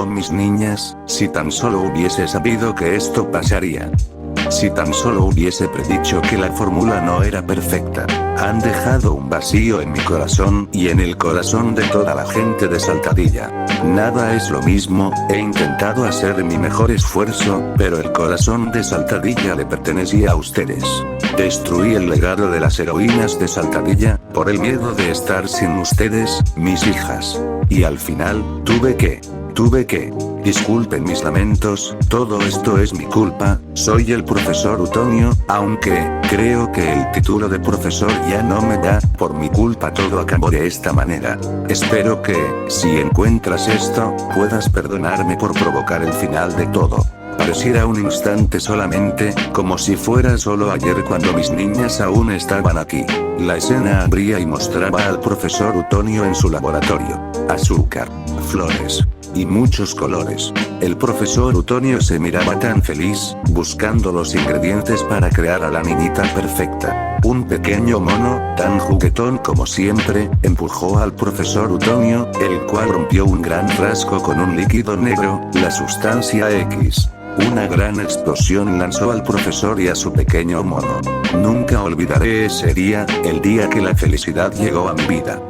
Oh mis niñas, si tan solo hubiese sabido que esto pasaría. Si tan solo hubiese predicho que la fórmula no era perfecta. Han dejado un vacío en mi corazón y en el corazón de toda la gente de Saltadilla. Nada es lo mismo, he intentado hacer mi mejor esfuerzo, pero el corazón de Saltadilla le pertenecía a ustedes. Destruí el legado de las heroínas de Saltadilla, por el miedo de estar sin ustedes, mis hijas. Y al final, tuve que. Disculpen mis lamentos, todo esto es mi culpa, soy el profesor Utonio, aunque, creo que el título de profesor ya no me da, por mi culpa todo acabó de esta manera. Espero que, si encuentras esto, puedas perdonarme por provocar el final de todo. Pareciera un instante solamente, como si fuera solo ayer cuando mis niñas aún estaban aquí. La escena abría y mostraba al profesor Utonio en su laboratorio. Azúcar, flores y muchos colores. El profesor Utonio se miraba tan feliz, buscando los ingredientes para crear a la niñita perfecta. Un pequeño mono, tan juguetón como siempre, empujó al profesor Utonio, el cual rompió un gran frasco con un líquido negro, la sustancia X. Una gran explosión lanzó al profesor y a su pequeño mono. Nunca olvidaré ese día, el día que la felicidad llegó a mi vida.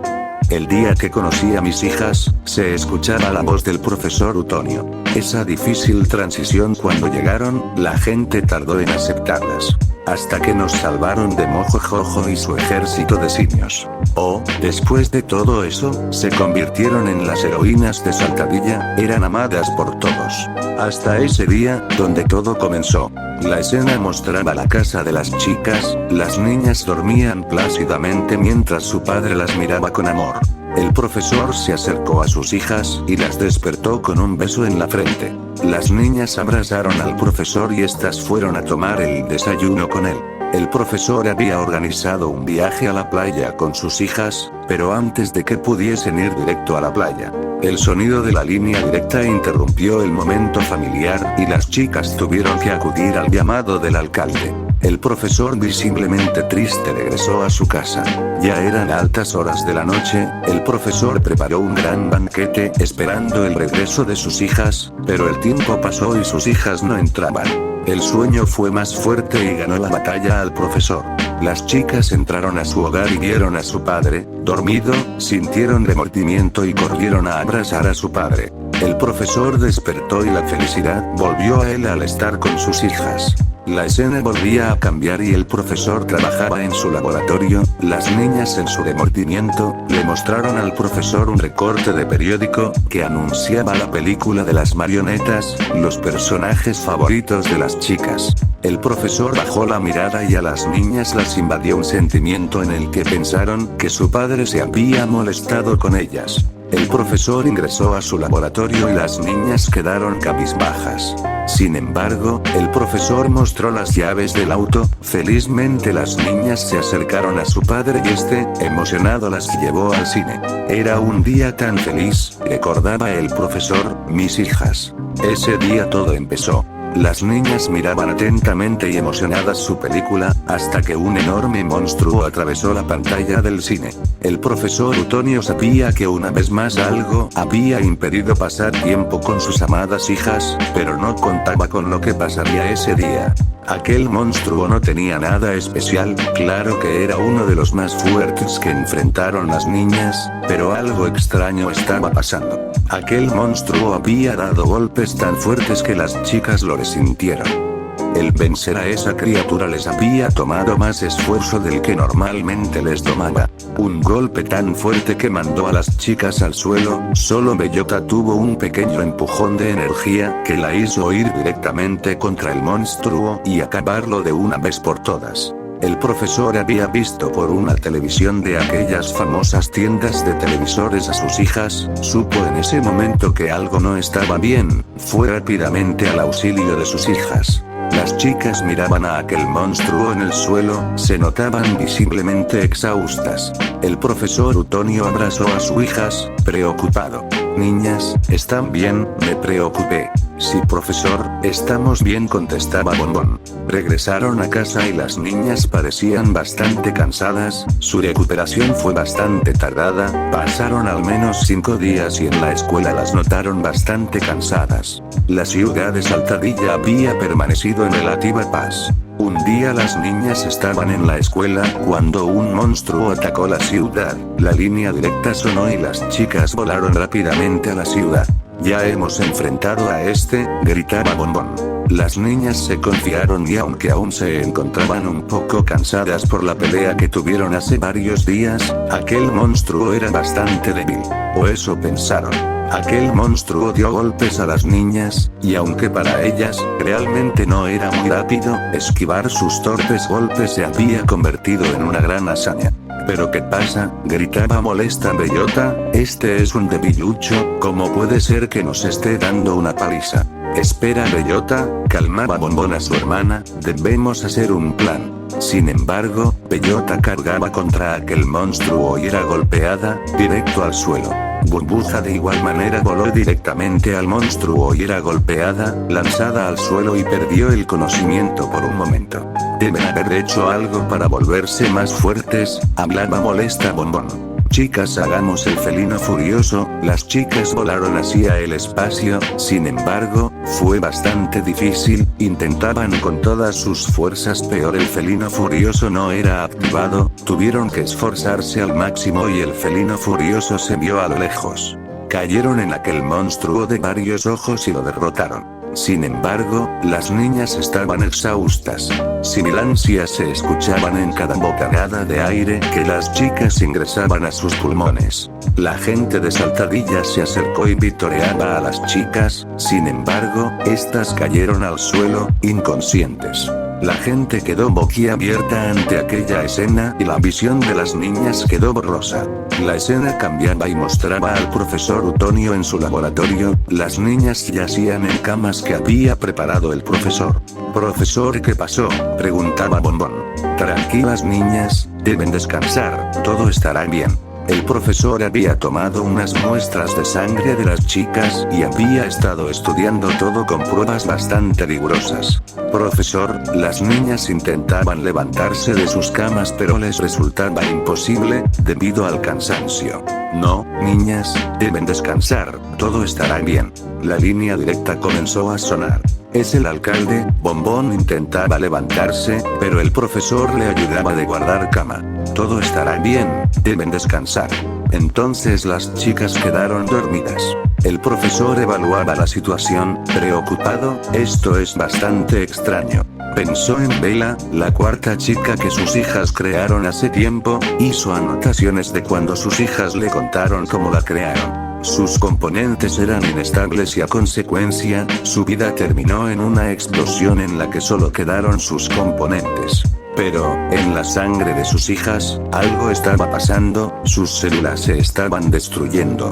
El día que conocí a mis hijas, se escuchaba la voz del profesor Utonio. Esa difícil transición cuando llegaron, la gente tardó en aceptarlas. Hasta que nos salvaron de Mojo Jojo y su ejército de simios. Oh, después de todo eso, se convirtieron en las heroínas de Saltadilla, eran amadas por todos. Hasta ese día, donde todo comenzó. La escena mostraba la casa de las chicas, las niñas dormían plácidamente mientras su padre las miraba con amor. El profesor se acercó a sus hijas y las despertó con un beso en la frente. Las niñas abrazaron al profesor y estas fueron a tomar el desayuno con él. El profesor había organizado un viaje a la playa con sus hijas, pero antes de que pudiesen ir directo a la playa, el sonido de la línea directa interrumpió el momento familiar y las chicas tuvieron que acudir al llamado del alcalde. El profesor visiblemente triste regresó a su casa. Ya eran altas horas de la noche, el profesor preparó un gran banquete esperando el regreso de sus hijas, pero el tiempo pasó y sus hijas no entraban. El sueño fue más fuerte y ganó la batalla al profesor. Las chicas entraron a su hogar y vieron a su padre, dormido, sintieron remordimiento y corrieron a abrazar a su padre. El profesor despertó y la felicidad volvió a él al estar con sus hijas. La escena volvía a cambiar y el profesor trabajaba en su laboratorio, las niñas en su remordimiento, le mostraron al profesor un recorte de periódico, que anunciaba la película de las marionetas, los personajes favoritos de las chicas. El profesor bajó la mirada y a las niñas las invadió un sentimiento en el que pensaron que su padre se había molestado con ellas. El profesor ingresó a su laboratorio y las niñas quedaron cabizbajas. Sin embargo, el profesor mostró las llaves del auto, felizmente las niñas se acercaron a su padre y este, emocionado las llevó al cine. Era un día tan feliz, recordaba el profesor, mis hijas. Ese día todo empezó. Las niñas miraban atentamente y emocionadas su película, hasta que un enorme monstruo atravesó la pantalla del cine. El profesor Utonio sabía que una vez más algo había impedido pasar tiempo con sus amadas hijas, pero no contaba con lo que pasaría ese día. Aquel monstruo no tenía nada especial, claro que era uno de los más fuertes que enfrentaron las niñas, pero algo extraño estaba pasando. Aquel monstruo había dado golpes tan fuertes que las chicas lo resintieron. El vencer a esa criatura les había tomado más esfuerzo del que normalmente les tomaba. Un golpe tan fuerte que mandó a las chicas al suelo, solo Bellota tuvo un pequeño empujón de energía que la hizo ir directamente contra el monstruo y acabarlo de una vez por todas. El profesor había visto por una televisión de aquellas famosas tiendas de televisores a sus hijas, supo en ese momento que algo no estaba bien, fue rápidamente al auxilio de sus hijas. Las chicas miraban a aquel monstruo en el suelo, se notaban visiblemente exhaustas. El profesor Utonio abrazó a sus hijas, preocupado. Niñas, ¿están bien? Me preocupé. Sí, profesor, estamos bien, contestaba Bombón. Regresaron a casa y las niñas parecían bastante cansadas, su recuperación fue bastante tardada, pasaron al menos 5 días y en la escuela las notaron bastante cansadas. La ciudad de Saltadilla había permanecido en relativa paz. Un día las niñas estaban en la escuela cuando un monstruo atacó la ciudad, la línea directa sonó y las chicas volaron rápidamente a la ciudad. Ya hemos enfrentado a este, gritaba Bombón. Las niñas se confiaron y aunque aún se encontraban un poco cansadas por la pelea que tuvieron hace varios días, aquel monstruo era bastante débil. O eso pensaron. Aquel monstruo dio golpes a las niñas, y aunque para ellas, realmente no era muy rápido, esquivar sus torpes golpes se había convertido en una gran hazaña. ¿Pero qué pasa?, gritaba molesta Bellota, este es un debilucho, ¿cómo puede ser que nos esté dando una paliza? Espera Bellota, calmaba Bombón a su hermana, debemos hacer un plan. Sin embargo, Bellota cargaba contra aquel monstruo y era golpeada, directo al suelo. Burbuja de igual manera voló directamente al monstruo y era golpeada, lanzada al suelo y perdió el conocimiento por un momento. Deben haber hecho algo para volverse más fuertes, hablaba molesta Bombón. Chicas, hagamos el felino furioso. Las chicas volaron hacia el espacio, sin embargo, fue bastante difícil, intentaban con todas sus fuerzas, peor el felino furioso no era activado, tuvieron que esforzarse al máximo y el felino furioso se vio a lo lejos. Cayeron en aquel monstruo de varios ojos y lo derrotaron. Sin embargo, las niñas estaban exhaustas. Sibilancias se escuchaban en cada bocanada de aire que las chicas ingresaban a sus pulmones. La gente de Saltadilla se acercó y vitoreaba a las chicas, sin embargo, estas cayeron al suelo, inconscientes. La gente quedó boquiabierta ante aquella escena y la visión de las niñas quedó borrosa. La escena cambiaba y mostraba al profesor Utonio en su laboratorio, las niñas yacían en camas que había preparado el profesor. Profesor, ¿qué pasó?, preguntaba Bombón. Tranquilas niñas, deben descansar, todo estará bien. El profesor había tomado unas muestras de sangre de las chicas y había estado estudiando todo con pruebas bastante rigurosas. Profesor, las niñas intentaban levantarse de sus camas pero les resultaba imposible, debido al cansancio. No, niñas, deben descansar, todo estará bien. La línea directa comenzó a sonar. Es el alcalde. Bombón intentaba levantarse, pero el profesor le ayudaba de guardar cama. Todo estará bien, deben descansar. Entonces las chicas quedaron dormidas. El profesor evaluaba la situación, preocupado, esto es bastante extraño. Pensó en Bella, la cuarta chica que sus hijas crearon hace tiempo, hizo anotaciones de cuando sus hijas le contaron cómo la crearon. Sus componentes eran inestables y a consecuencia, su vida terminó en una explosión en la que solo quedaron sus componentes. Pero, en la sangre de sus hijas, algo estaba pasando, sus células se estaban destruyendo.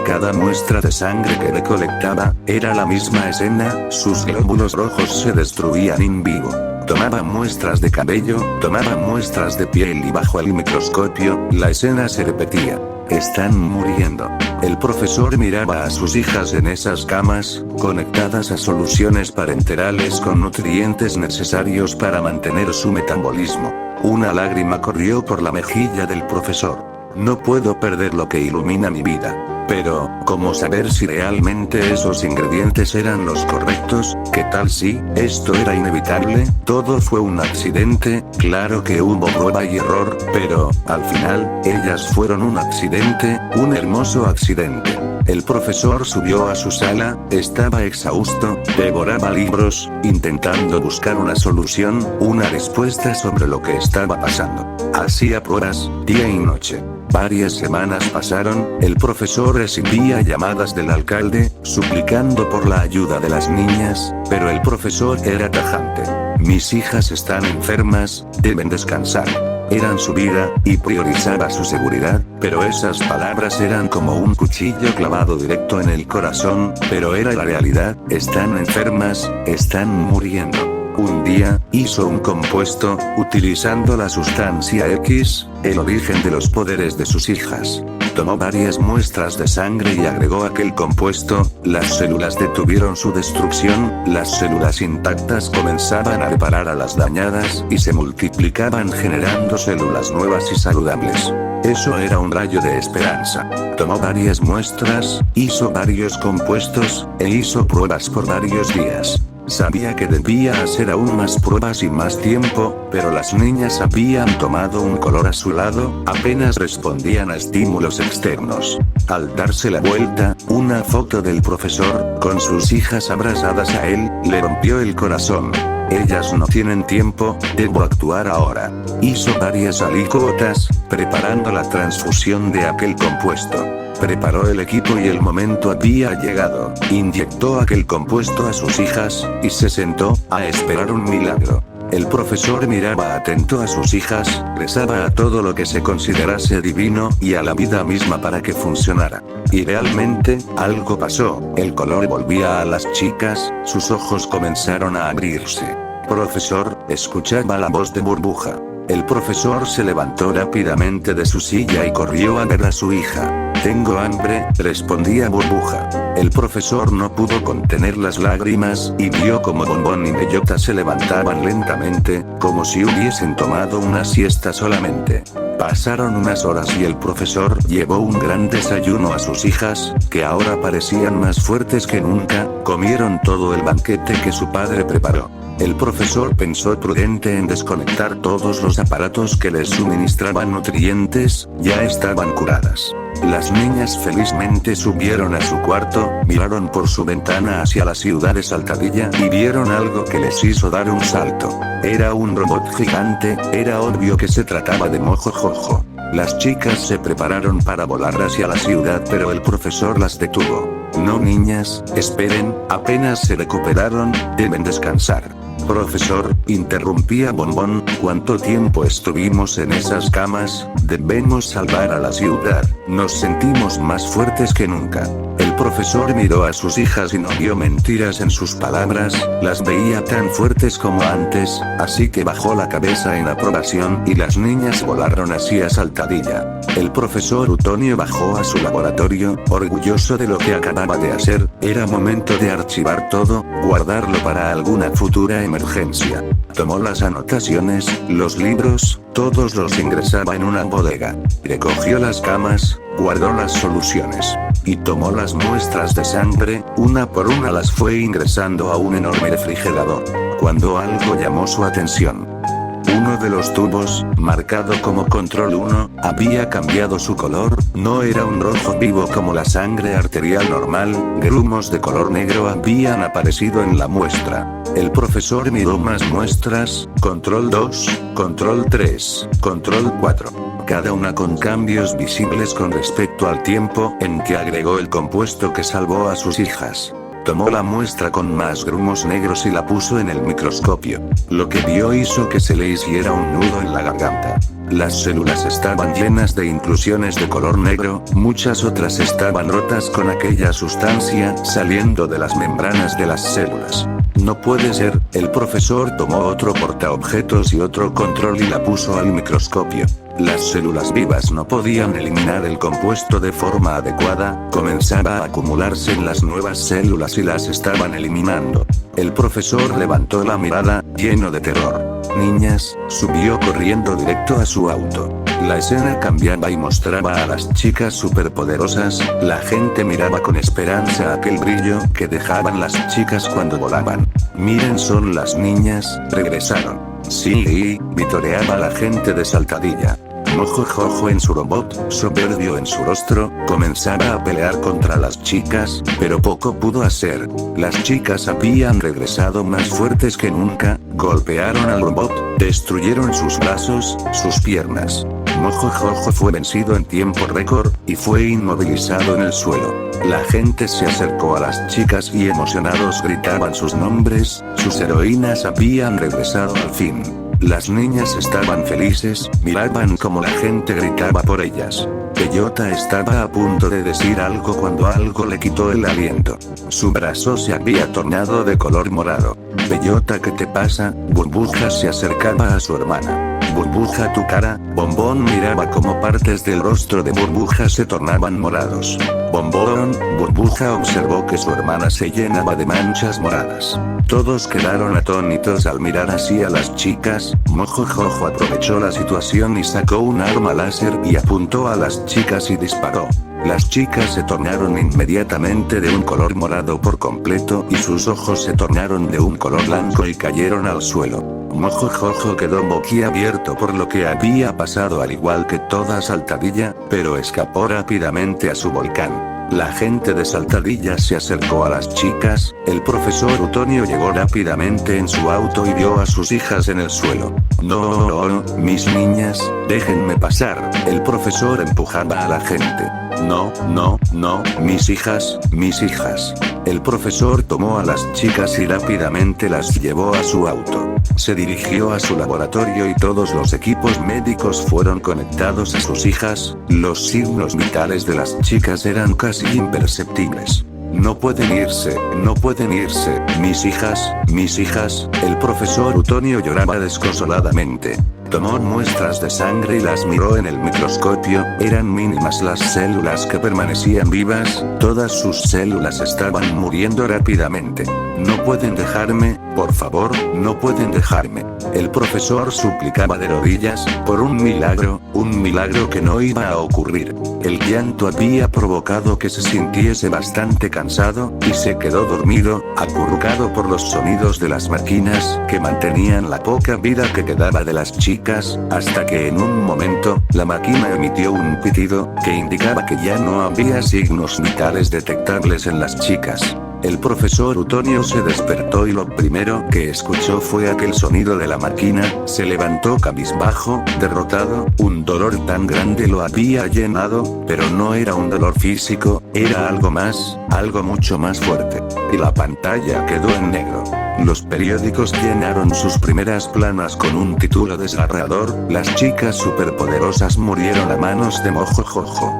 Cada muestra de sangre que recolectaba, era la misma escena, sus glóbulos rojos se destruían in vivo. Tomaba muestras de cabello, tomaba muestras de piel y bajo el microscopio, la escena se repetía. Están muriendo. El profesor miraba a sus hijas en esas camas, conectadas a soluciones parenterales con nutrientes necesarios para mantener su metabolismo. Una lágrima corrió por la mejilla del profesor. No puedo perder lo que ilumina mi vida. Pero, ¿cómo saber si realmente esos ingredientes eran los correctos? ¿Qué tal si esto era inevitable? Todo fue un accidente, claro que hubo prueba y error, pero, al final, ellas fueron un accidente, un hermoso accidente. El profesor subió a su sala, estaba exhausto, devoraba libros, intentando buscar una solución, una respuesta sobre lo que estaba pasando. Hacía pruebas, día y noche. Varias semanas pasaron, el profesor recibía llamadas del alcalde, suplicando por la ayuda de las niñas, pero el profesor era tajante. Mis hijas están enfermas, deben descansar. Eran su vida, y priorizaba su seguridad, pero esas palabras eran como un cuchillo clavado directo en el corazón, pero era la realidad, están enfermas, están muriendo. Un día, hizo un compuesto, utilizando la sustancia X, el origen de los poderes de sus hijas. Tomó varias muestras de sangre y agregó aquel compuesto, las células detuvieron su destrucción, las células intactas comenzaban a reparar a las dañadas y se multiplicaban generando células nuevas y saludables. Eso era un rayo de esperanza. Tomó varias muestras, hizo varios compuestos, e hizo pruebas por varios días. Sabía que debía hacer aún más pruebas y más tiempo, pero las niñas habían tomado un color azulado, apenas respondían a estímulos externos. Al darse la vuelta, una foto del profesor, con sus hijas abrazadas a él, le rompió el corazón. Ellas no tienen tiempo, debo actuar ahora. Hizo varias alícuotas, preparando la transfusión de aquel compuesto. Preparó el equipo y el momento había llegado. Inyectó aquel compuesto a sus hijas, y se sentó, a esperar un milagro. El profesor miraba atento a sus hijas, rezaba a todo lo que se considerase divino, y a la vida misma para que funcionara. Y realmente, algo pasó, el color volvía a las chicas, sus ojos comenzaron a abrirse. Profesor, escuchaba la voz de Burbuja. El profesor se levantó rápidamente de su silla y corrió a ver a su hija. Tengo hambre, respondía Burbuja. El profesor no pudo contener las lágrimas, y vio como Bombón y Bellota se levantaban lentamente, como si hubiesen tomado una siesta solamente. Pasaron unas horas y el profesor llevó un gran desayuno a sus hijas, que ahora parecían más fuertes que nunca, comieron todo el banquete que su padre preparó. El profesor pensó prudente en desconectar todos los aparatos que les suministraban nutrientes, ya estaban curadas. Las niñas felizmente subieron a su cuarto, miraron por su ventana hacia la ciudad de Saltadilla y vieron algo que les hizo dar un salto. Era un robot gigante, era obvio que se trataba de Mojo Jojo. Las chicas se prepararon para volar hacia la ciudad, pero el profesor las detuvo. No, niñas, esperen, apenas se recuperaron, deben descansar. Profesor, interrumpía Bombón, ¿cuánto tiempo estuvimos en esas camas? Debemos salvar a la ciudad, nos sentimos más fuertes que nunca. El profesor miró a sus hijas y no vio mentiras en sus palabras, las veía tan fuertes como antes, así que bajó la cabeza en aprobación y las niñas volaron hacia Saltadilla. El profesor Utonio bajó a su laboratorio, orgulloso de lo que acababa de hacer, era momento de archivar todo, guardarlo para alguna futura emergencia. Tomó las anotaciones, los libros, todos los ingresaba en una bodega. Recogió las camas, guardó las soluciones. Y tomó las muestras de sangre, una por una las fue ingresando a un enorme refrigerador. Cuando algo llamó su atención. Uno de los tubos, marcado como Control 1, había cambiado su color, no era un rojo vivo como la sangre arterial normal, grumos de color negro habían aparecido en la muestra. El profesor miró más muestras, Control 2, Control 3, Control 4. Cada una con cambios visibles con respecto al tiempo en que agregó el compuesto que salvó a sus hijas. Tomó la muestra con más grumos negros y la puso en el microscopio. Lo que vio hizo que se le hiciera un nudo en la garganta. Las células estaban llenas de inclusiones de color negro, muchas otras estaban rotas con aquella sustancia saliendo de las membranas de las células. No puede ser, el profesor tomó otro portaobjetos y otro control y la puso al microscopio. Las células vivas no podían eliminar el compuesto de forma adecuada, comenzaba a acumularse en las nuevas células y las estaban eliminando. El profesor levantó la mirada, lleno de terror. Niñas, subió corriendo directo a su auto. La escena cambiaba y mostraba a las chicas superpoderosas, la gente miraba con esperanza aquel brillo que dejaban las chicas cuando volaban. Miren, son las niñas, regresaron. Sí, vitoreaba la gente de Saltadilla. Mojo Jojo en su robot, soberbio en su rostro, comenzaba a pelear contra las chicas, pero poco pudo hacer. Las chicas habían regresado más fuertes que nunca, golpearon al robot, destruyeron sus brazos, sus piernas. Mojo Jojo fue vencido en tiempo récord, y fue inmovilizado en el suelo. La gente se acercó a las chicas y emocionados gritaban sus nombres, sus heroínas habían regresado al fin. Las niñas estaban felices, miraban como la gente gritaba por ellas. Bellota estaba a punto de decir algo cuando algo le quitó el aliento. Su brazo se había tornado de color morado. Bellota, ¿qué te pasa? Burbuja se acercaba a su hermana. Burbuja, tu cara. Bombón miraba como partes del rostro de Burbuja se tornaban morados. Burbuja observó que su hermana se llenaba de manchas moradas. Todos quedaron atónitos al mirar así a las chicas. Mojojojo aprovechó la situación y sacó un arma láser y apuntó a las chicas y disparó. Las chicas se tornaron inmediatamente de un color morado por completo y sus ojos se tornaron de un color blanco y cayeron al suelo. Mojojojo quedó boquiabierto por lo que había pasado, al igual que toda Saltadilla, pero escapó rápidamente a su volcán. La gente de Saltadilla se acercó a las chicas. El profesor Utonio llegó rápidamente en su auto y vio a sus hijas en el suelo. No, mis niñas, déjenme pasar. El profesor empujaba a la gente. No, mis hijas. El profesor tomó a las chicas y rápidamente las llevó a su auto. Se dirigió a su laboratorio y todos los equipos médicos fueron conectados a sus hijas. Los signos vitales de las chicas eran casi imperceptibles. No pueden irse, mis hijas. El profesor Utonio lloraba desconsoladamente. Tomó muestras de sangre y las miró en el microscopio. Eran mínimas las células que permanecían vivas. Todas sus células estaban muriendo rápidamente. No pueden dejarme, por favor, no pueden dejarme. El profesor suplicaba de rodillas, por un milagro que no iba a ocurrir. El llanto había provocado que se sintiese bastante cansado, y se quedó dormido, acurrucado por los sonidos de las máquinas que mantenían la poca vida que quedaba de las chicas, hasta que en un momento, la máquina emitió un pitido, que indicaba que ya no había signos vitales detectables en las chicas. El profesor Utonio se despertó y lo primero que escuchó fue aquel sonido de la máquina. Se levantó cabizbajo, derrotado. Un dolor tan grande lo había llenado, pero no era un dolor físico, era algo más, algo mucho más fuerte. Y la pantalla quedó en negro. Los periódicos llenaron sus primeras planas con un título desgarrador: las chicas superpoderosas murieron a manos de Mojojojo.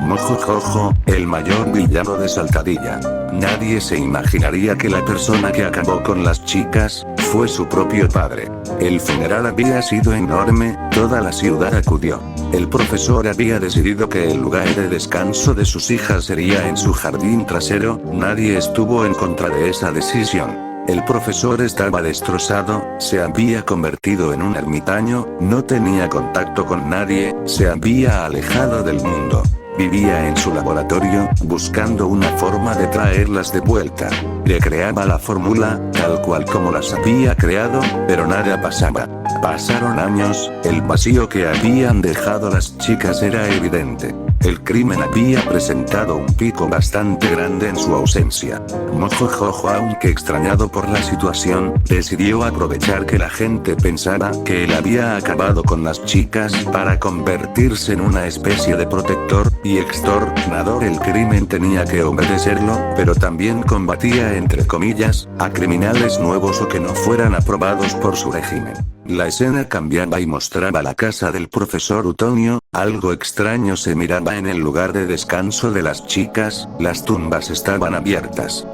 Mojojojo, el mayor villano de Saltadilla. Nadie se imaginaría que la persona que acabó con las chicas fue su propio padre. El funeral había sido enorme, toda la ciudad acudió. El profesor había decidido que el lugar de descanso de sus hijas sería en su jardín trasero. Nadie estuvo en contra de esa decisión. El profesor estaba destrozado, se había convertido en un ermitaño, no tenía contacto con nadie, se había alejado del mundo. Vivía en su laboratorio, buscando una forma de traerlas de vuelta. Recreaba la fórmula, tal cual como las había creado, pero nada pasaba. Pasaron años, el vacío que habían dejado las chicas era evidente. El crimen había presentado un pico bastante grande en su ausencia. Mojojojo, aunque extrañado por la situación, decidió aprovechar que la gente pensaba que él había acabado con las chicas para convertirse en una especie de protector y extorsionador. El crimen tenía que obedecerlo, pero también combatía, entre comillas, a criminales nuevos o que no fueran aprobados por su régimen. La escena cambiaba y mostraba la casa del profesor Utonio. Algo extraño se miraba en el lugar de descanso de las chicas. Las tumbas estaban abiertas.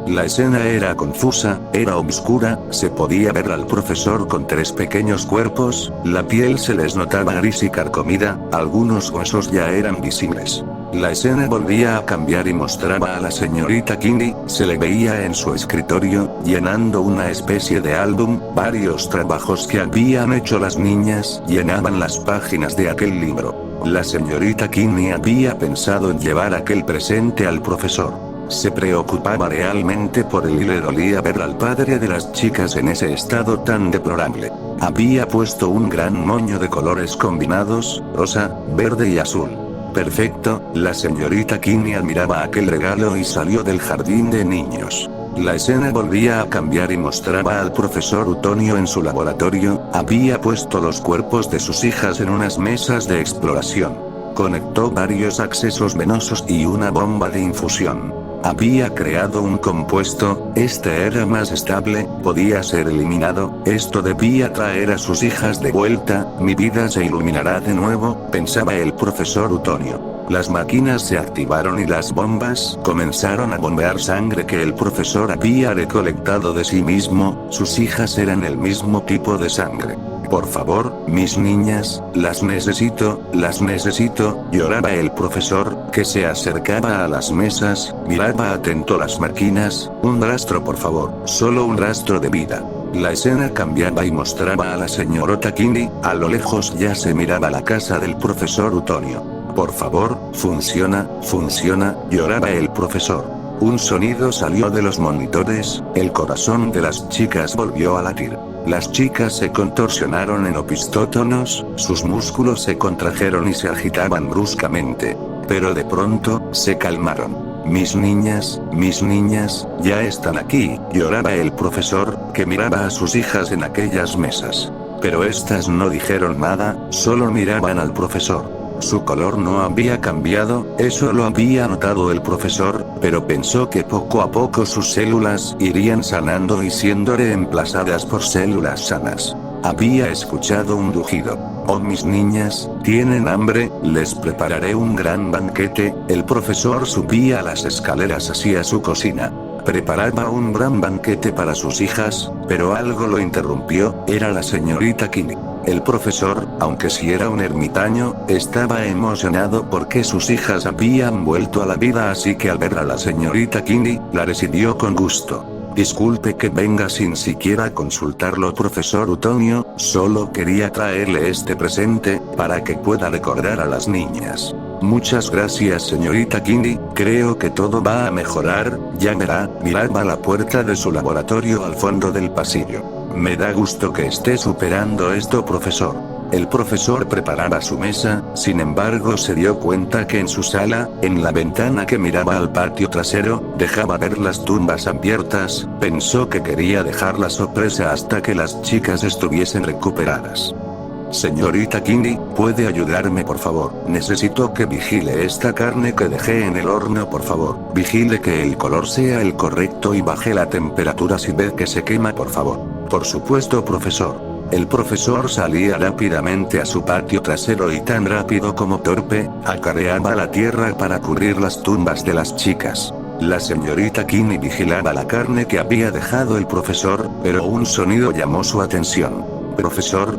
La escena era confusa, era oscura, se podía ver al profesor con 3 pequeños cuerpos, la piel se les notaba gris y carcomida, algunos huesos ya eran visibles. La escena volvía a cambiar y mostraba a la señorita Kinney, se le veía en su escritorio, llenando una especie de álbum. Varios trabajos que habían hecho las niñas llenaban las páginas de aquel libro. La señorita Kinney había pensado en llevar aquel presente al profesor. Se preocupaba realmente por él y le dolía ver al padre de las chicas en ese estado tan deplorable. Había puesto un gran moño de colores combinados, rosa, verde y azul. Perfecto, la señorita Kinney admiraba aquel regalo y salió del jardín de niños. La escena volvía a cambiar y mostraba al profesor Utonio en su laboratorio. Había puesto los cuerpos de sus hijas en unas mesas de exploración. Conectó varios accesos venosos y una bomba de infusión. Había creado un compuesto, este era más estable, podía ser eliminado, esto debía traer a sus hijas de vuelta, mi vida se iluminará de nuevo, pensaba el profesor Utonio. Las máquinas se activaron y las bombas comenzaron a bombear sangre que el profesor había recolectado de sí mismo. Sus hijas eran el mismo tipo de sangre. Por favor, mis niñas, las necesito, lloraba el profesor, que se acercaba a las mesas, miraba atento las máquinas. Un rastro por favor, solo un rastro de vida. La escena cambiaba y mostraba a la señorita Kini, a lo lejos ya se miraba la casa del profesor Utonio. Por favor, funciona, lloraba el profesor. Un sonido salió de los monitores, el corazón de las chicas volvió a latir. Las chicas se contorsionaron en opistótonos, sus músculos se contrajeron y se agitaban bruscamente. Pero de pronto, se calmaron. Mis niñas, ya están aquí, lloraba el profesor, que miraba a sus hijas en aquellas mesas. Pero estas no dijeron nada, solo miraban al profesor. Su color no había cambiado, eso lo había notado el profesor, pero pensó que poco a poco sus células irían sanando y siendo reemplazadas por células sanas. Había escuchado un rugido. Oh, mis niñas, ¿tienen hambre? Les prepararé un gran banquete. El profesor subía las escaleras hacia su cocina. Preparaba un gran banquete para sus hijas, pero algo lo interrumpió, era la señorita Kini. El profesor, aunque si era un ermitaño, estaba emocionado porque sus hijas habían vuelto a la vida, así que al ver a la señorita Kini, la recibió con gusto. Disculpe que venga sin siquiera consultarlo, profesor Utonio, solo quería traerle este presente, para que pueda recordar a las niñas. Muchas gracias, señorita Kini, creo que todo va a mejorar, ya verá. Miraba la puerta de su laboratorio al fondo del pasillo. Me da gusto que esté superando esto, profesor. El profesor preparaba su mesa, sin embargo se dio cuenta que en su sala, en la ventana que miraba al patio trasero, dejaba ver las tumbas abiertas. Pensó que quería dejar la sorpresa hasta que las chicas estuviesen recuperadas. Señorita Kini, ¿puede ayudarme por favor? Necesito que vigile esta carne que dejé en el horno, por favor. Vigile que el color sea el correcto y baje la temperatura si ve que se quema, por favor. Por supuesto, profesor. El profesor salía rápidamente a su patio trasero y tan rápido como torpe, acarreaba la tierra para cubrir las tumbas de las chicas. La señorita Kini vigilaba la carne que había dejado el profesor, pero un sonido llamó su atención. ¿Profesor?,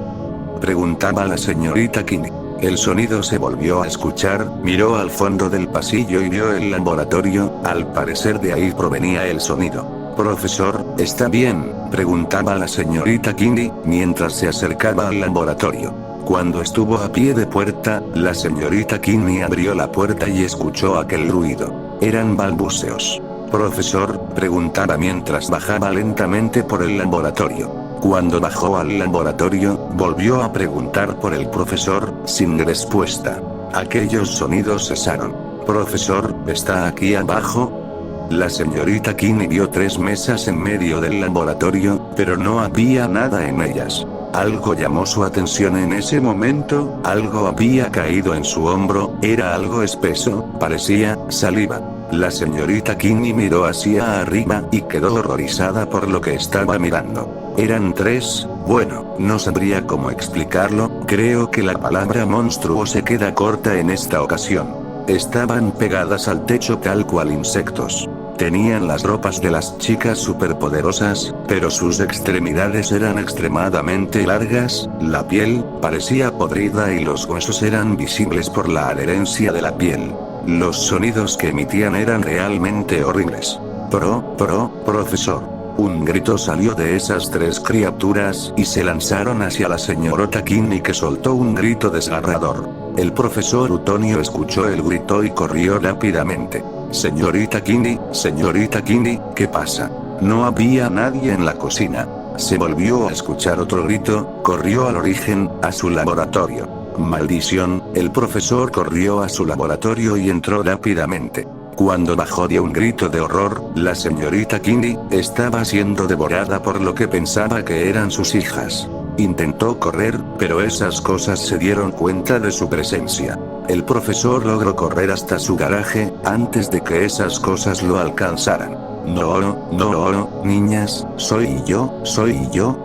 preguntaba la señorita Kini. El sonido se volvió a escuchar, miró al fondo del pasillo y vio el laboratorio, al parecer de ahí provenía el sonido. Profesor, ¿está bien?, preguntaba la señorita Kini, mientras se acercaba al laboratorio. Cuando estuvo a pie de puerta, la señorita Kini abrió la puerta y escuchó aquel ruido. Eran balbuceos. Profesor, preguntaba mientras bajaba lentamente por el laboratorio. Cuando bajó al laboratorio, volvió a preguntar por el profesor, sin respuesta. Aquellos sonidos cesaron. Profesor, ¿está aquí abajo? La señorita Kini vio 3 mesas en medio del laboratorio, pero no había nada en ellas. Algo llamó su atención en ese momento, algo había caído en su hombro, era algo espeso, parecía saliva. La señorita Kini miró hacia arriba y quedó horrorizada por lo que estaba mirando. Eran 3, bueno, no sabría cómo explicarlo, creo que la palabra monstruo se queda corta en esta ocasión. Estaban pegadas al techo tal cual insectos. Tenían las ropas de las chicas superpoderosas, pero sus extremidades eran extremadamente largas, la piel parecía podrida y los huesos eran visibles por la adherencia de la piel. Los sonidos que emitían eran realmente horribles. Profesor. Un grito salió de esas 3 criaturas y se lanzaron hacia la señorita Kini, que soltó un grito desgarrador. El profesor Utonio escuchó el grito y corrió rápidamente. Señorita Kini, ¿qué pasa? No había nadie en la cocina. Se volvió a escuchar otro grito, corrió al origen, a su laboratorio. Maldición, el profesor corrió a su laboratorio y entró rápidamente. Cuando bajó dio un grito de horror, la señorita Kini estaba siendo devorada por lo que pensaba que eran sus hijas. Intentó correr, pero esas cosas se dieron cuenta de su presencia. El profesor logró correr hasta su garaje, antes de que esas cosas lo alcanzaran. No, niñas, soy yo,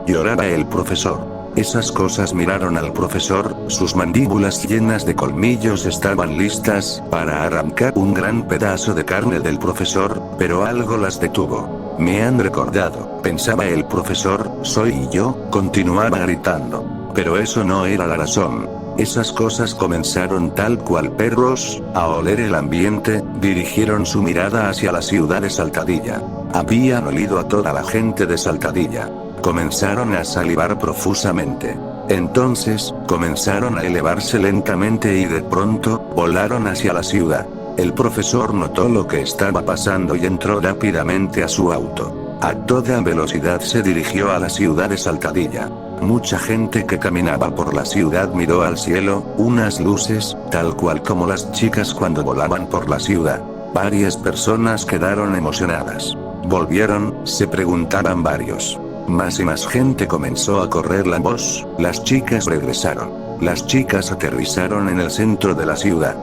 lloraba el profesor. Esas cosas miraron al profesor, sus mandíbulas llenas de colmillos estaban listas para arrancar un gran pedazo de carne del profesor, pero algo las detuvo. Me han recordado, pensaba el profesor, soy yo, continuaba gritando. Pero eso no era la razón. Esas cosas comenzaron tal cual perros, a oler el ambiente, dirigieron su mirada hacia la ciudad de Saltadilla. Habían olido a toda la gente de Saltadilla. Comenzaron a salivar profusamente. Entonces, comenzaron a elevarse lentamente y de pronto, volaron hacia la ciudad. El profesor notó lo que estaba pasando y entró rápidamente a su auto. A toda velocidad se dirigió a la ciudad de Saltadilla. Mucha gente que caminaba por la ciudad miró al cielo, unas luces, tal cual como las chicas cuando volaban por la ciudad. Varias personas quedaron emocionadas. Volvieron, se preguntaban varios. Más y más gente comenzó a correr la voz, las chicas regresaron. Las chicas aterrizaron en el centro de la ciudad.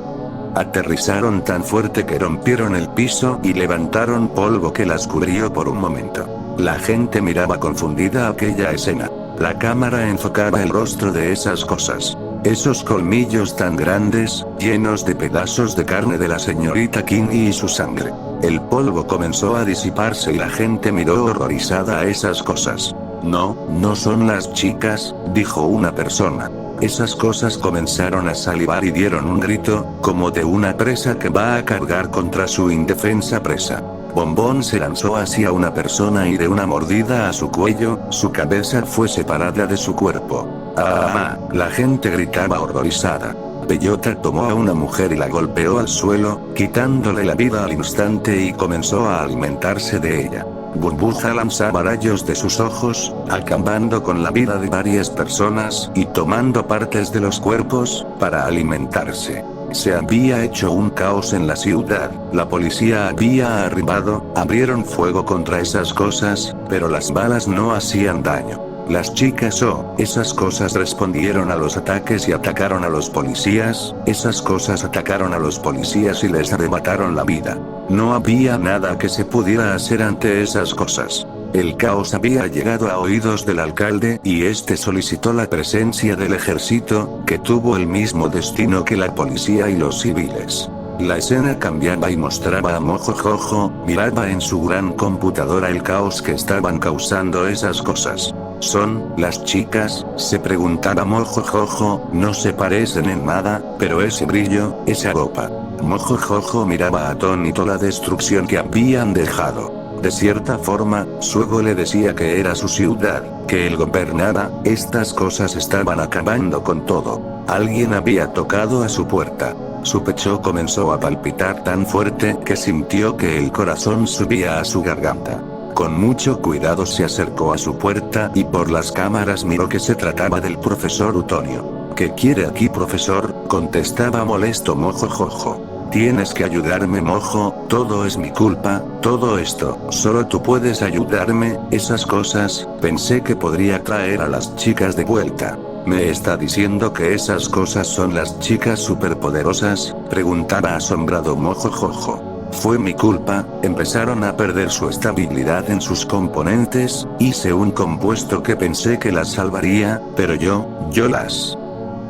Aterrizaron tan fuerte que rompieron el piso y levantaron polvo que las cubrió por un momento. La gente miraba confundida aquella escena. La cámara enfocaba el rostro de esas cosas. Esos colmillos tan grandes, llenos de pedazos de carne de la señorita Kinney y su sangre. El polvo comenzó a disiparse y la gente miró horrorizada a esas cosas. No, no son las chicas, dijo una persona. Esas cosas comenzaron a salivar y dieron un grito, como de una presa que va a cargar contra su indefensa presa. Bombón se lanzó hacia una persona y de una mordida a su cuello, su cabeza fue separada de su cuerpo. ¡Ah! La gente gritaba horrorizada. Bellota tomó a una mujer y la golpeó al suelo, quitándole la vida al instante y comenzó a alimentarse de ella. Burbuja lanzaba rayos de sus ojos, acabando con la vida de varias personas y tomando partes de los cuerpos, para alimentarse. Se había hecho un caos en la ciudad, la policía había arribado, abrieron fuego contra esas cosas, pero las balas no hacían daño. Las chicas esas cosas respondieron a los ataques y atacaron a los policías, esas cosas atacaron a los policías y les arrebataron la vida. No había nada que se pudiera hacer ante esas cosas. El caos había llegado a oídos del alcalde y este solicitó la presencia del ejército, que tuvo el mismo destino que la policía y los civiles. La escena cambiaba y mostraba a Mojojojo, miraba en su gran computadora el caos que estaban causando esas cosas. ¿Son las chicas?, se preguntaba Mojojojo, no se parecen en nada, pero ese brillo, esa ropa. Mojojojo miraba atónito la destrucción que habían dejado. De cierta forma, su ego le decía que era su ciudad, que él gobernaba, estas cosas estaban acabando con todo. Alguien había tocado a su puerta. Su pecho comenzó a palpitar tan fuerte que sintió que el corazón subía a su garganta. Con mucho cuidado se acercó a su puerta y por las cámaras miró que se trataba del profesor Utonio. ¿Qué quiere aquí, profesor?, contestaba molesto Mojojojo. Tienes que ayudarme, Mojo, todo es mi culpa, todo esto, solo tú puedes ayudarme, esas cosas, pensé que podría traer a las chicas de vuelta. ¿Me está diciendo que esas cosas son las chicas superpoderosas?, preguntaba asombrado Mojojojo. Fue mi culpa, empezaron a perder su estabilidad en sus componentes, hice un compuesto que pensé que las salvaría, pero yo las...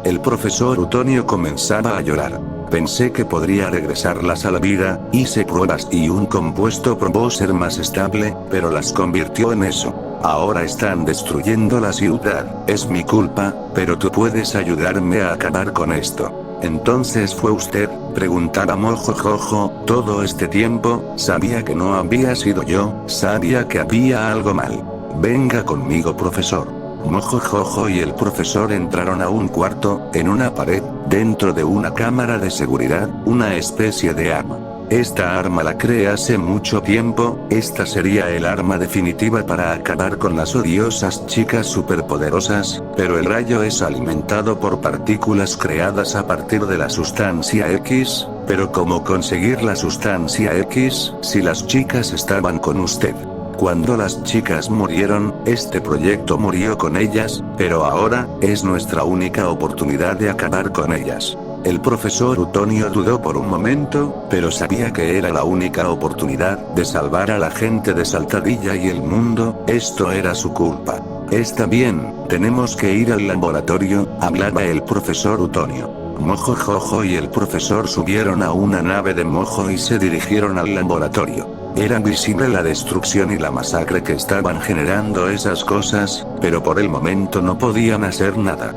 El profesor Utonio comenzaba a llorar. Pensé que podría regresarlas a la vida, hice pruebas y un compuesto probó ser más estable, pero las convirtió en eso. Ahora están destruyendo la ciudad, es mi culpa, pero tú puedes ayudarme a acabar con esto. Entonces fue usted, preguntaba Mojojojo, todo este tiempo, sabía que no había sido yo, sabía que había algo mal. Venga conmigo, profesor. Mojojojo y el profesor entraron a un cuarto, en una pared, dentro de una cámara de seguridad, una especie de arma. Esta arma la creé hace mucho tiempo, esta sería el arma definitiva para acabar con las odiosas chicas superpoderosas, pero el rayo es alimentado por partículas creadas a partir de la sustancia X, pero ¿cómo conseguir la sustancia X, si las chicas estaban con usted? Cuando las chicas murieron, este proyecto murió con ellas, pero ahora, es nuestra única oportunidad de acabar con ellas. El profesor Utonio dudó por un momento, pero sabía que era la única oportunidad de salvar a la gente de Saltadilla y el mundo, esto era su culpa. Está bien, tenemos que ir al laboratorio, hablaba el profesor Utonio. Mojojojo y el profesor subieron a una nave de Mojo y se dirigieron al laboratorio. Era visible la destrucción y la masacre que estaban generando esas cosas, pero por el momento no podían hacer nada.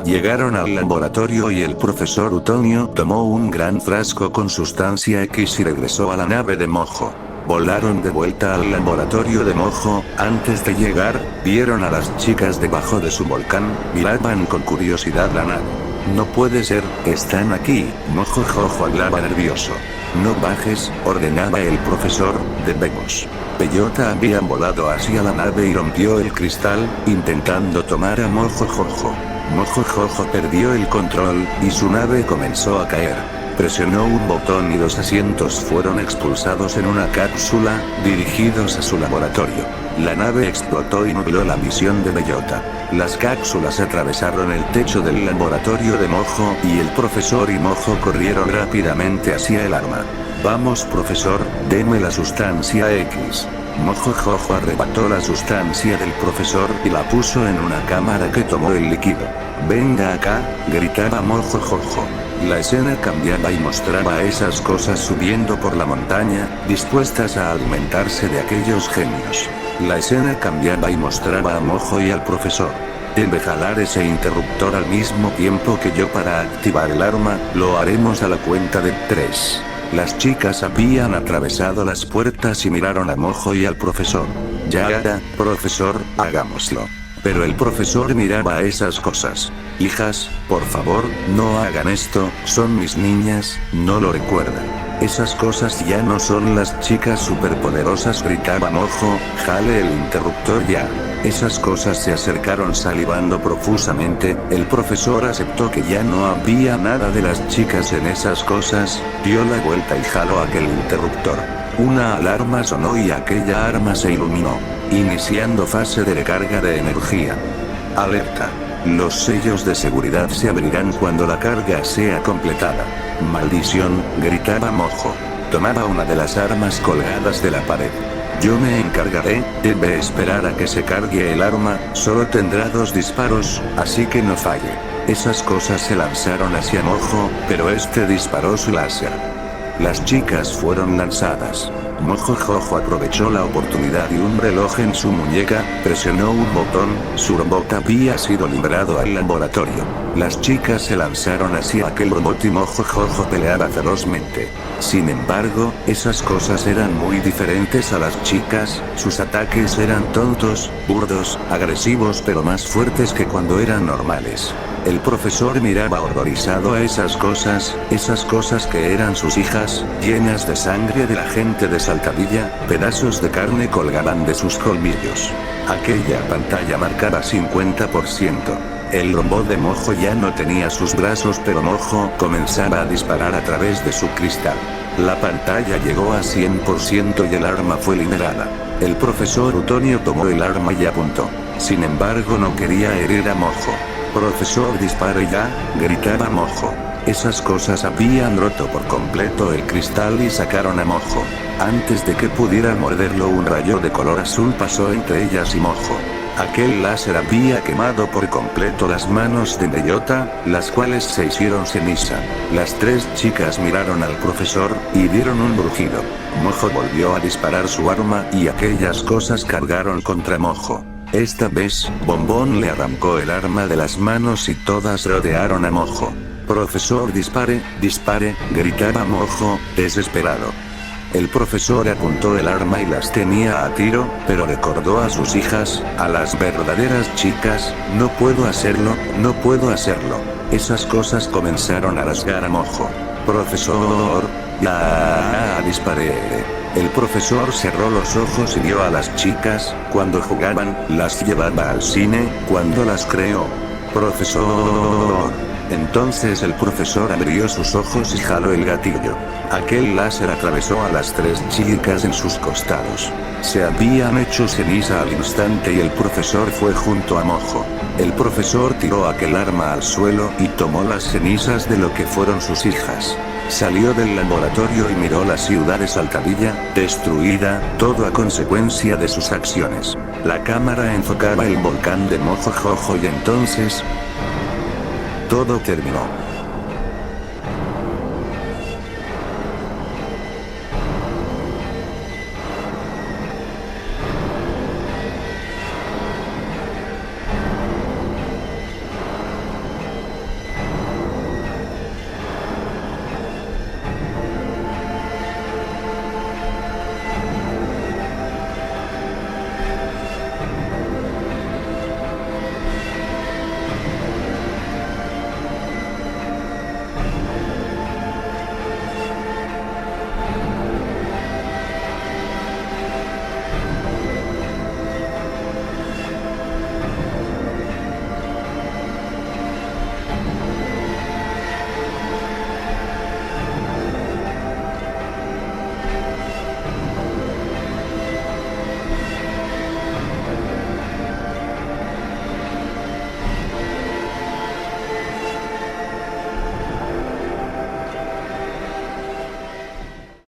Llegaron al laboratorio y el profesor Utonio tomó un gran frasco con sustancia X y regresó a la nave de Mojo. Volaron de vuelta al laboratorio de Mojo. Antes de llegar, vieron a las chicas debajo de su volcán, miraban con curiosidad la nave. No puede ser, están aquí, Mojo Jojo hablaba nervioso. No bajes, ordenaba el profesor, debemos. Bellota había volado hacia la nave y rompió el cristal, intentando tomar a Mojo Jojo. Mojo Jojo perdió el control, y su nave comenzó a caer. Presionó un botón y los asientos fueron expulsados en una cápsula, dirigidos a su laboratorio. La nave explotó y nubló la misión de Bellota. Las cápsulas atravesaron el techo del laboratorio de Mojo y el profesor y Mojo corrieron rápidamente hacia el arma. Vamos profesor, deme la sustancia X. Mojo Jojo arrebató la sustancia del profesor y la puso en una cámara que tomó el líquido. Venga acá, gritaba Mojo Jojo. La escena cambiaba y mostraba a esas cosas subiendo por la montaña, dispuestas a alimentarse de aquellos genios. La escena cambiaba y mostraba a Mojo y al profesor. Debe jalar ese interruptor al mismo tiempo que yo para activar el arma, lo haremos a la cuenta de 3. Las chicas habían atravesado las puertas y miraron a Mojo y al profesor. Ya, profesor, hagámoslo. Pero el profesor miraba a esas cosas. Hijas, por favor, no hagan esto, son mis niñas, no lo recuerdan. Esas cosas ya no son las chicas superpoderosas, gritaba Mojo, jale el interruptor ya. Esas cosas se acercaron salivando profusamente, el profesor aceptó que ya no había nada de las chicas en esas cosas, dio la vuelta y jaló aquel interruptor. Una alarma sonó y aquella arma se iluminó, iniciando fase de recarga de energía. Alerta. Los sellos de seguridad se abrirán cuando la carga sea completada. Maldición, gritaba Mojo. Tomaba una de las armas colgadas de la pared. Yo me encargaré, debe esperar a que se cargue el arma, solo tendrá 2 disparos, así que no falle. Esas cosas se lanzaron hacia Mojo, pero este disparó su láser. Las chicas fueron lanzadas. Mojo Jojo aprovechó la oportunidad y un reloj en su muñeca, presionó un botón, su robot había sido liberado al laboratorio. Las chicas se lanzaron hacia aquel robot y Mojo Jojo peleaba ferozmente. Sin embargo, esas cosas eran muy diferentes a las chicas, sus ataques eran tontos, burdos, agresivos pero más fuertes que cuando eran normales. El profesor miraba horrorizado a esas cosas que eran sus hijas, llenas de sangre de la gente de Saltadilla, pedazos de carne colgaban de sus colmillos. Aquella pantalla marcaba 50%. El robot de Mojo ya no tenía sus brazos pero Mojo comenzaba a disparar a través de su cristal. La pantalla llegó a 100% y el arma fue liberada. El profesor Utonio tomó el arma y apuntó. Sin embargo no quería herir a Mojo. Profesor, dispare ya, gritaba Mojo. Esas cosas habían roto por completo el cristal y sacaron a Mojo. Antes de que pudiera morderlo un rayo de color azul pasó entre ellas y Mojo. Aquel láser había quemado por completo las manos de Bellota, las cuales se hicieron ceniza. Las 3 chicas miraron al profesor, y dieron un rugido. Mojo volvió a disparar su arma y aquellas cosas cargaron contra Mojo. Esta vez, Bombón le arrancó el arma de las manos y todas rodearon a Mojo. Profesor, dispare, dispare, gritaba Mojo, desesperado. El profesor apuntó el arma y las tenía a tiro, pero recordó a sus hijas, a las verdaderas chicas, no puedo hacerlo, no puedo hacerlo. Esas cosas comenzaron a rasgar a Mojo. Profesor, ya disparé. El profesor cerró los ojos y vio a las chicas, cuando jugaban, las llevaba al cine, cuando las creó. Profesor. Entonces el profesor abrió sus ojos y jaló el gatillo. Aquel láser atravesó a las 3 chicas en sus costados. Se habían hecho ceniza al instante y el profesor fue junto a Mojo. El profesor tiró aquel arma al suelo y tomó las cenizas de lo que fueron sus hijas. Salió del laboratorio y miró la ciudad de Saltadilla, destruida, todo a consecuencia de sus acciones. La cámara enfocaba el volcán de Mojo Jojo y entonces todo terminó.